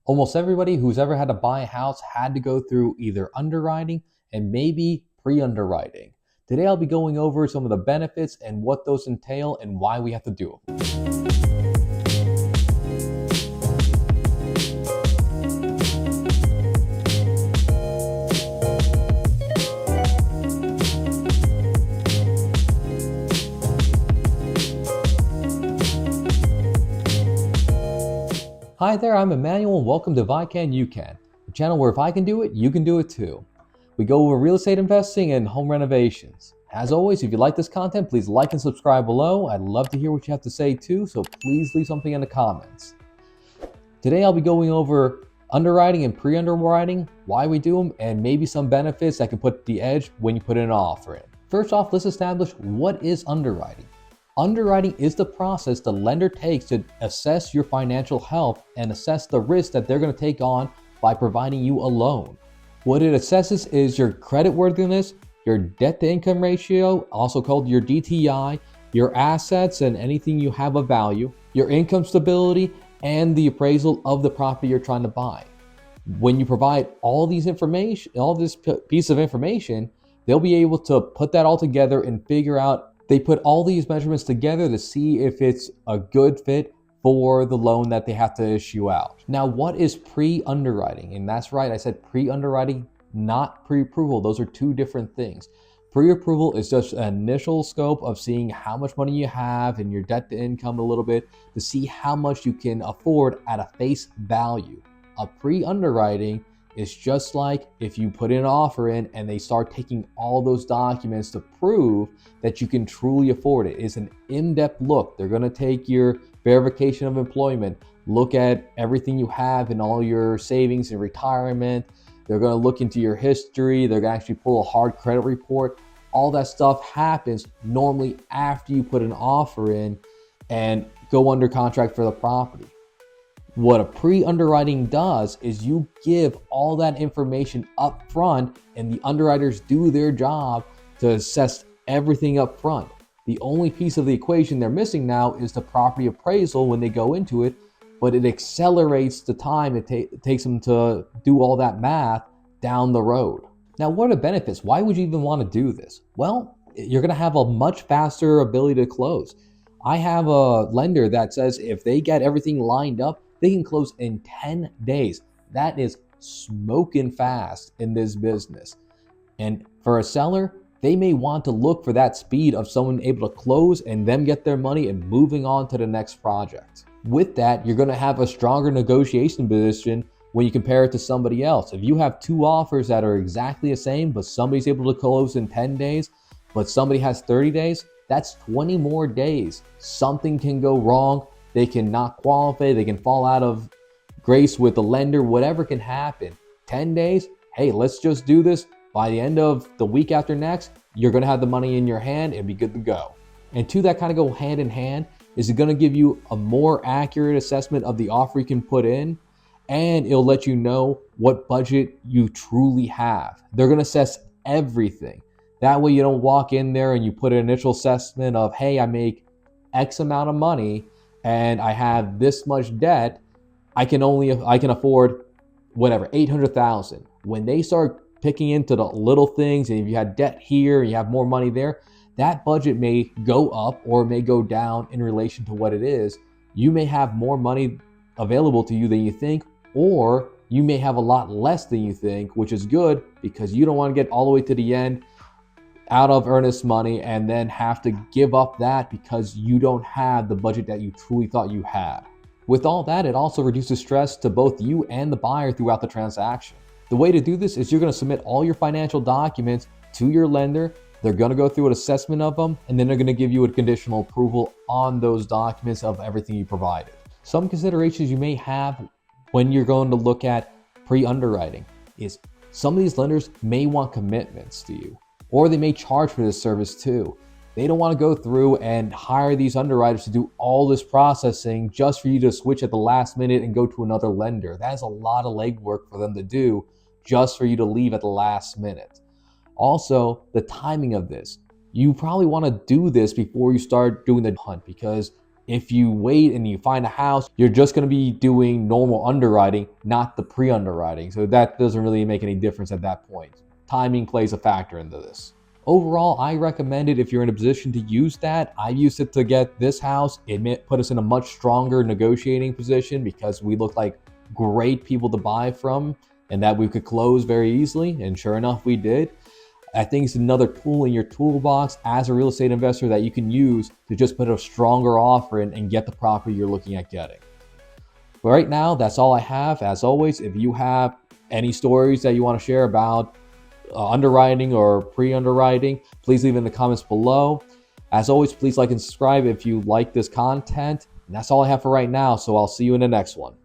Almost everybody who's ever had to buy a house had to go through either underwriting and maybe pre-underwriting. Today I'll be going over some of the benefits and what those entail and why we have to do them. Hi there, I'm Emmanuel and welcome to If I Can, You Can, the channel where if I can do it, you can do it too. We go over real estate investing and home renovations. As always, if you like this content, please like and subscribe below. I'd love to hear what you have to say too, so please leave something in the comments. Today I'll be going over underwriting and pre-underwriting, why we do them, and maybe some benefits that can put the edge when you put in an offer in. First off, let's establish what is underwriting. Underwriting is the process the lender takes to assess your financial health and assess the risk that they're going to take on by providing you a loan. What it assesses is your creditworthiness, your debt to income ratio, also called your DTI, your assets and anything you have of value, your income stability, and the appraisal of the property you're trying to buy. When you provide all these information, all this piece of information, they'll be able to put that all together and figure out. They put all these measurements together to see if it's a good fit for the loan that they have to issue out. Now, what is pre-underwriting? And that's right, I said pre-underwriting, not pre-approval. Those are two different things. Pre-approval is just an initial scope of seeing how much money you have and your debt to income a little bit to see how much you can afford at a face value. A pre-underwriting is just like if you put an offer in and they start taking all those documents to prove that you can truly afford it. It's an in-depth look. They're going to take your verification of employment, look at everything you have and all your savings and retirement. They're going to look into your history. They're going to actually pull a hard credit report. All that stuff happens normally after you put an offer in and go under contract for the property. What a pre-underwriting does is you give all that information up front and the underwriters do their job to assess everything up front. The only piece of the equation they're missing now is the property appraisal when they go into it, but it accelerates the time it takes them to do all that math down the road. Now, what are the benefits? Why would you even want to do this? Well, you're going to have a much faster ability to close. I have a lender that says if they get everything lined up, they can close in 10 days. That is smoking fast in this business. And for a seller, they may want to look for that speed of someone able to close and them get their money and moving on to the next project. With that, you're going to have a stronger negotiation position when you compare it to somebody else. If you have two offers that are exactly the same, but somebody's able to close in 10 days, but somebody has 30 days, that's 20 more days. Something can go wrong. They can not qualify. They can fall out of grace with the lender. Whatever can happen. 10 days, hey, let's just do this. By the end of the week after next, you're going to have the money in your hand and be good to go. And two that kind of go hand in hand is it going to give you a more accurate assessment of the offer you can put in, and it'll let you know what budget you truly have. They're going to assess everything. That way you don't walk in there and you put an initial assessment of, hey, I make X amount of money and I have this much debt. I can afford whatever, 800,000. When they start picking into the little things, and if you had debt here, you have more money there, that budget may go up or may go down in relation to what it is. You may have more money available to you than you think, or you may have a lot less than you think, which is good because you don't want to get all the way to the end out of earnest money and then have to give up that because you don't have the budget that you truly thought you had. With all that, it also reduces stress to both you and the buyer throughout the transaction. The way to do this is you're going to submit all your financial documents to your lender. They're going to go through an assessment of them, and then they're going to give you a conditional approval on those documents of everything you provided. Some considerations you may have when you're going to look at pre-underwriting is some of these lenders may want commitments to you, or they may charge for this service too. They don't want to go through and hire these underwriters to do all this processing just for you to switch at the last minute and go to another lender. That is a lot of legwork for them to do just for you to leave at the last minute. Also, the timing of this. You probably want to do this before you start doing the hunt, because If you wait and you find a house, you're just going to be doing normal underwriting, not the pre-underwriting. So that doesn't really make any difference at that point. Timing plays a factor into this. Overall, I recommend it if you're in a position to use that. I used it to get this house. It put us in a much stronger negotiating position because we looked like great people to buy from and that we could close very easily. And sure enough, we did. I think it's another tool in your toolbox as a real estate investor that you can use to just put a stronger offer in and get the property you're looking at getting. But right now, that's all I have. As always, if you have any stories that you want to share about underwriting or pre-underwriting, please leave in the comments below. As always, please like and subscribe if you like this content. And that's all I have for right now, so I'll see you in the next one.